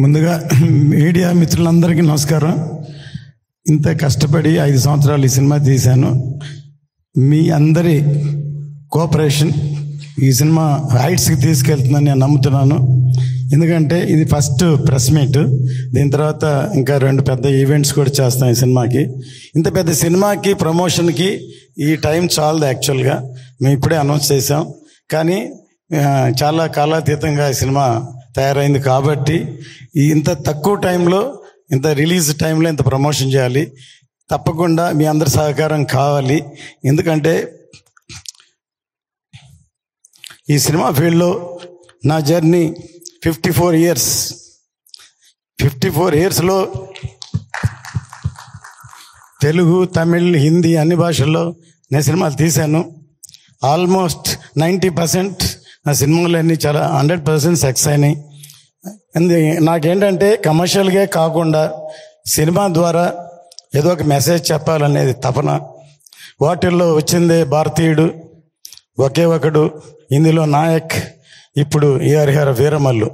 ముందుగా మీడియా మిత్రులందరికీ నమస్కారం. ఇంత కష్టపడి 5 సంవత్సరాలు ఈ సినిమా తీశాను. మీ అందరి కోఆపరేషన్ ఈ సినిమా హైట్స్కి తీసుకెళ్తుందని నేను నమ్ముతున్నాను. ఎందుకంటే ఇది ఫస్ట్ ప్రెస్ మీట్, దీని తర్వాత ఇంకా 2 పెద్ద ఈవెంట్స్ కూడా చేస్తాం ఈ సినిమాకి. ఇంత పెద్ద సినిమాకి ప్రమోషన్కి ఈ టైం చాలదు. యాక్చువల్గా మేము ఇప్పుడే అనౌన్స్ చేసాం, కానీ చాలా కాలాతీతంగా ఈ సినిమా తయారైంది కాబట్టి ఇంత తక్కువ టైంలో, ఇంత రిలీజ్ టైంలో ఇంత ప్రమోషన్ చేయాలి. తప్పకుండా మీ అందరి సహకారం కావాలి. ఎందుకంటే ఈ సినిమా ఫీల్డ్లో నా జర్నీ 54 ఇయర్స్. 54 ఇయర్స్లో తెలుగు, తమిళ్, హిందీ అన్ని భాషల్లో నేను సినిమాలు తీశాను. ఆల్మోస్ట్ 90% నా సినిమాలన్నీ చాలా 100% సక్సెస్ అయినాయి. నాకేంటంటే కమర్షియల్గా కాకుండా సినిమా ద్వారా ఏదో ఒక మెసేజ్ చెప్పాలనేది తపన. వాటిల్లో వచ్చిందే భారతీయుడు, ఒకే ఒకడు, హిందీలో నాయక్, ఇప్పుడు ఈ హరిహర వీరమల్లు.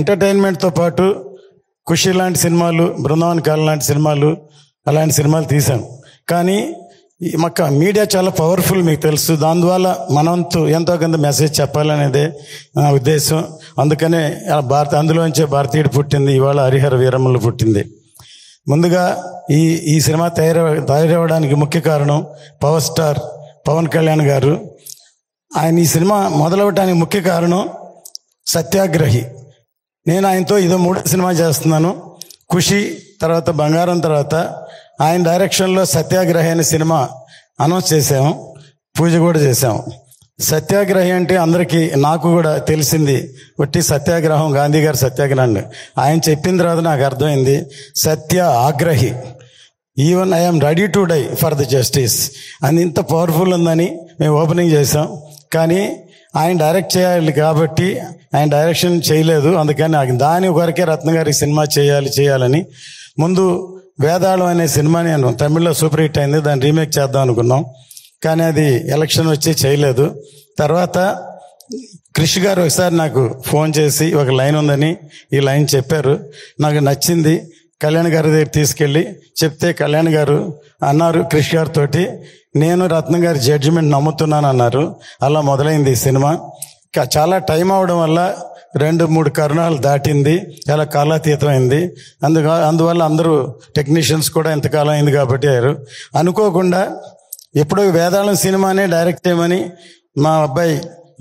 ఎంటర్టైన్మెంట్తో పాటు ఖుషి లాంటి సినిమాలు, బృందావన్ కాలం లాంటి సినిమాలు, అలాంటి సినిమాలు తీశాం. కానీ మాకు మీడియా చాలా పవర్ఫుల్, మీకు తెలుసు. దానివల్ల మనంతు ఎంతో కొంత మెసేజ్ చెప్పాలనేదే నా ఉద్దేశం. అందుకనే అందులోంచే భారతీయుడు పుట్టింది, ఇవాళ హరిహర వీరమల్లు పుట్టింది. ముందుగా ఈ సినిమా తయారవడానికి ముఖ్య కారణం పవర్ స్టార్ పవన్ కళ్యాణ్ గారు. ఆయన ఈ సినిమా మొదలవడానికి ముఖ్య కారణం సత్యాగ్రహి. నేను ఆయనతో ఇదో 3వ సినిమా చేస్తున్నాను. ఖుషి తర్వాత బంగారం తర్వాత ఆయన డైరెక్షన్లో సత్యాగ్రహి అనే సినిమా అనౌన్స్ చేసాము, పూజ కూడా చేసాము. సత్యాగ్రహి అంటే అందరికీ, నాకు కూడా తెలిసింది ఒట్టి సత్యాగ్రహం, గాంధీ గారి సత్యాగ్రహం. ఆయన చెప్పిన తర్వాత నాకు అర్థమైంది సత్య ఆగ్రహి, even I'm ready to die for the justice అని. ఇంత పవర్ఫుల్ ఉందని మేము ఓపెనింగ్ చేసాం. కానీ ఆయన డైరెక్ట్ చేయాలి కాబట్టి ఆయన డైరెక్షన్ చేయలేదు. అందుకని దాని కొరకే రత్న గారి సినిమా చేయాలని ముందు వేదాళం అనే సినిమా నేను తమిళ్లో సూపర్ హిట్ అయింది, దాన్ని రీమేక్ చేద్దాం అనుకున్నాం. కానీ అది ఎలక్షన్ వచ్చి చేయలేదు. తర్వాత కృషి గారు ఒకసారి నాకు ఫోన్ చేసి ఒక లైన్ ఉందని ఈ లైన్ చెప్పారు, నాకు నచ్చింది. కళ్యాణ్ గారి దగ్గర తీసుకెళ్ళి చెప్తే కళ్యాణ్ గారు అన్నారు కృషి గారితో, నేను రత్న గారి జడ్జిమెంట్ నమ్ముతున్నాను అన్నారు. అలా మొదలైంది ఈ సినిమా. చాలా టైం అవడం వల్ల 2-3 కరుణాలు దాటింది, చాలా కాలాతీతమైంది. అందువల్ల అందరూ టెక్నీషియన్స్ కూడా ఎంతకాలం అయింది కాబట్టి అయ్యారు. అనుకోకుండా ఎప్పుడో వేదాళం సినిమానే డైరెక్ట్ చేయమని మా అబ్బాయి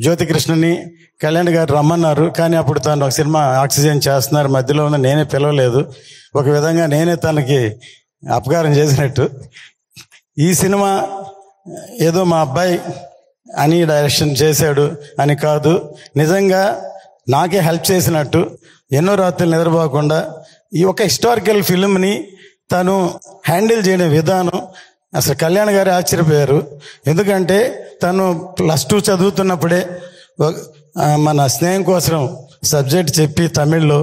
జ్యోతికృష్ణని కళ్యాణ్ గారు రమ్మన్నారు. కానీ అప్పుడు తను ఒక సినిమా ఆక్సిజన్ చేస్తున్నారు, మధ్యలో ఉన్న నేనే పిలవలేదు. ఒక విధంగా నేనే తనకి అపకారం చేసినట్టు. ఈ సినిమా ఏదో మా అబ్బాయి అని డైరెక్షన్ చేశాడు అని కాదు, నిజంగా నాకే హెల్ప్ చేసినట్టు. ఎన్నో రాత్రులు నిద్రపోకుండా ఈ ఒక హిస్టారికల్ ఫిల్మ్ని తను హ్యాండిల్ చేయడం విధానం అసలు కళ్యాణ్ గారు ఆశ్చర్యపోయారు. ఎందుకంటే తను +2 చదువుతున్నప్పుడే మన స్నేహం కోసం సబ్జెక్ట్ చెప్పి తమిళ్లో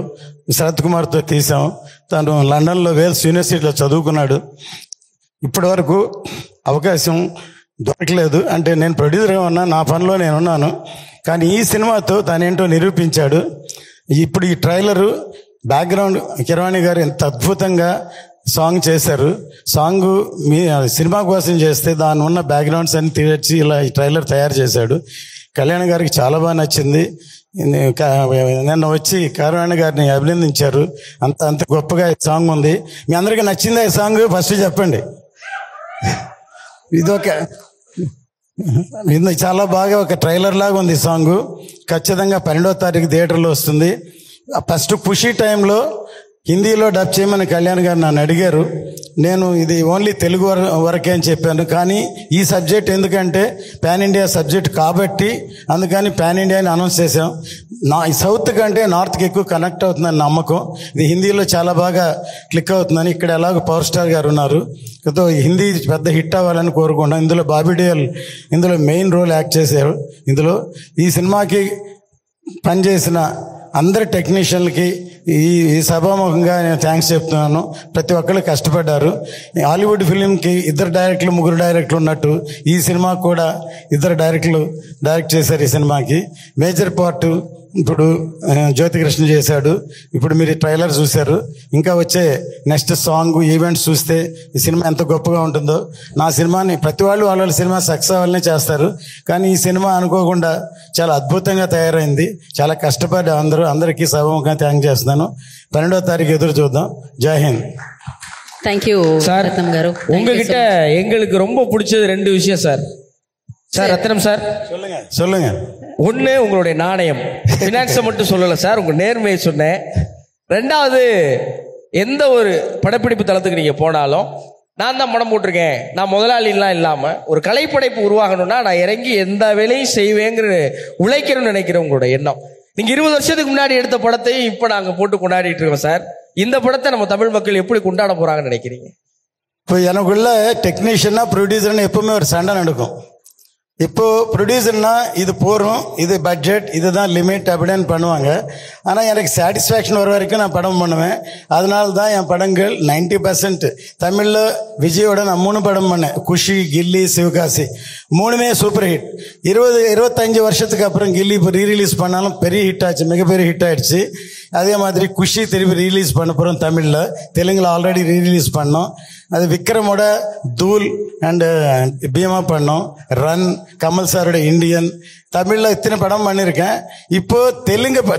శరత్ కుమార్తో తీసాం. తను లండన్లో వేల్స్ యూనివర్సిటీలో చదువుకున్నాడు. ఇప్పటి వరకు అవకాశం దొరకలేదు. అంటే నేను ప్రొడ్యూసర్గా ఉన్నా, నా పనిలో నేను ఉన్నాను. కానీ ఈ సినిమాతో తనేంటో నిరూపించాడు. ఇప్పుడు ఈ ట్రైలరు బ్యాక్గ్రౌండ్ కిరవాణి గారు ఎంత అద్భుతంగా సాంగ్ చేశారు. సాంగ్ మీ సినిమా కోసం చేస్తే దాని ఉన్న బ్యాక్గ్రౌండ్స్ అన్ని తీర్చి ఇలా ఈ ట్రైలర్ తయారు చేశాడు. కళ్యాణ్ గారికి చాలా బాగా నచ్చింది. నిన్న వచ్చి కిరవాణి గారిని అభినందించారు. అంత గొప్పగా ఈ సాంగ్ ఉంది. మీ అందరికీ నచ్చిందా ఈ సాంగ్? ఫస్ట్ చెప్పండి. ఇది చాలా బాగా ఒక ట్రైలర్ లాగా ఉంది సాంగ్. ఖచ్చితంగా 12వ తారీఖు థియేటర్లో వస్తుంది. ఫస్ట్ ఖుషి టైంలో హిందీలో డబ్ చేయమని కళ్యాణ్ గారు నన్ను అడిగారు. నేను ఇది ఓన్లీ తెలుగు వరకే అని చెప్పాను. కానీ ఈ సబ్జెక్ట్ ఎందుకంటే పాన్ ఇండియా సబ్జెక్ట్ కాబట్టి అందుకని పాన్ ఇండియా అని అనౌన్స్ చేసాం. సౌత్ కంటే నార్త్కి ఎక్కువ కనెక్ట్ అవుతుందని నమ్మకం. ఇది హిందీలో చాలా బాగా క్లిక్ అవుతుందని. ఇక్కడ ఎలాగో పవర్ స్టార్ గారు ఉన్నారు, హిందీ పెద్ద హిట్ అవ్వాలని కోరుకుంటాం. ఇందులో బాబీ డియోల్ ఇందులో మెయిన్ రోల్ యాక్ట్ చేశారు. ఇందులో ఈ సినిమాకి పనిచేసిన అందరి టెక్నీషియన్లకి ఈ సభాముఖంగా నేను థ్యాంక్స్ చెప్తున్నాను. ప్రతి ఒక్కళ్ళు కష్టపడ్డారు. హాలీవుడ్ ఫిలింకి 2 డైరెక్టర్లు 3 డైరెక్టర్లు ఉన్నట్టు ఈ సినిమాకు కూడా 2 డైరెక్టర్లు డైరెక్ట్ చేశారు. ఈ సినిమాకి మేజర్ పార్ట్ ఇప్పుడు జ్యోతికృష్ణ చేశాడు. ఇప్పుడు మీరు ట్రైలర్ చూశారు. ఇంకా వచ్చే నెక్స్ట్ సాంగ్ ఈవెంట్స్ చూస్తే ఈ సినిమా ఎంత గొప్పగా ఉంటుందో. నా సినిమాని ప్రతి వాళ్ళు వాళ్ళ సినిమా సక్సెస్ అవ్వాలనే చేస్తారు, కానీ ఈ సినిమా అనుకోకుండా చాలా అద్భుతంగా తయారైంది. చాలా కష్టపడి అందరికీ సభముఖంగా థ్యాంక్ చేస్తున్నాను. 12వ తారీఖు ఎదురు చూద్దాం. జై హింద్. Thank you sir. ரத்னம் காரு, உங்ககிட்ட எங்களுக்கு ரொம்ப பிடிச்சது 2 விஷயம் சார். சார் ரத்னம் சார், சொல்லுங்க. ஒன்று உங்களுடைய நாணயம், ஃபினான்ஸை மட்டும் சொல்லலை சார், உங்கள் நேர்மையை சொன்னேன். 2வது, எந்த ஒரு படப்பிடிப்பு தளத்துக்கு நீங்கள் போனாலும் நான் தான் படம் போட்டிருக்கேன், நான் முதலாளிலாம் இல்லாமல் ஒரு கலைப்படைப்பு உருவாகணும்னா நான் இறங்கி எந்த வேலையும் செய்வேங்கிற உழைக்கணும்னு நினைக்கிறேன் உங்களோட எண்ணம். நீங்கள் 20 வருஷத்துக்கு முன்னாடி எடுத்த படத்தையும் இப்போ நாங்கள் போட்டு கொண்டாடிட்டு இருக்கோம் சார். இந்த படத்தை நம்ம தமிழ் மக்கள் எப்படி கொண்டாட போகிறாங்கன்னு நினைக்கிறீங்க? இப்போ எனக்குள்ள டெக்னீஷியனா ப்ரொடியூசர்னு எப்பவுமே ஒரு சண்டை நடக்கும். இப்போ ப்ரொடியூசர்னா இது போகிறோம், இது பட்ஜெட், இதுதான் லிமிட் அப்படின்னு பண்ணுவாங்க. ஆனால் எனக்கு சாட்டிஸ்ஃபேக்ஷன் வர வரைக்கும் நான் படம் பண்ணுவேன். அதனால தான் என் படங்கள் 90% தமிழில் விஜயோட நான் 3 படம் பண்ணேன். குஷி, கில்லி, சிவகாசி 3மே சூப்பர் ஹிட். 25 வருஷத்துக்கு அப்புறம் கில்லி இப்போ ரீரிலீஸ் பண்ணாலும் பெரிய ஹிட் ஆச்சு, மிகப்பெரிய ஹிட் ஆயிடுச்சு. அதே மாதிரி குஷி திருப்பி ரீலீஸ் பண்ண போகிறோம் தமிழில். தெலுங்கில் ஆல்ரெடி ரீரிலீஸ் பண்ணோம். அது விக்ரமோட தூல் அண்டு பீமா பண்ணோம். ரன், கமல் சாரோட இந்தியன். தமிழில் இத்தனை படம் பண்ணியிருக்கேன். இப்போ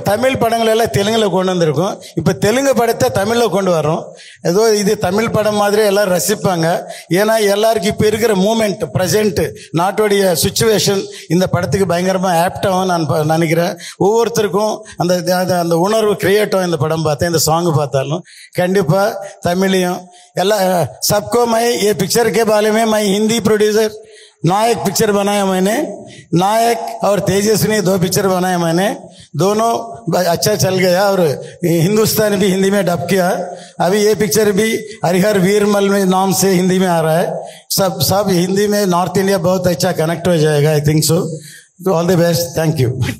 தமிழ் படங்கள் எல்லாம் தெலுங்கில் கொண்டு வந்திருக்கோம். இப்போ தெலுங்கு படத்தை தமிழில் கொண்டு வரோம். ஏதோ இது தமிழ் படம் மாதிரி எல்லோரும் ரசிப்பாங்க. ஏன்னா எல்லாருக்கும் இப்போ இருக்கிற மூமெண்ட், ப்ரெசென்ட், நாட்டோடைய சுச்சுவேஷன் இந்த படத்துக்கு பயங்கரமாக ஆப்டாகும் நான் நினைக்கிறேன். ஒவ்வொருத்தருக்கும் அந்த உணர்வு கிரியேட் ஆகும் இந்த படம் பார்த்தேன், இந்த சாங் பார்த்தாலும். கண்டிப்பாக தமிழையும் எல்லாம் सबको मैं ये पिक्चर के बारे में मैं हिंदी प्रोड्यूसर नायक पिक्चर बनाया मैंने, नायक और तेजस्विनी 2 पिक्चर बनाया मैंने. दोनों अच्छा चल गया और हिंदुस्तान भी हिंदी में डब किया. अभी ये पिक्चर भी हरिहर वीरमल में नाम से हिंदी में आ रहा है. सब हिंदी में नॉर्थ इंडिया बहुत अच्छा कनेक्ट हो जाएगा. I think so. All the best. Thank you.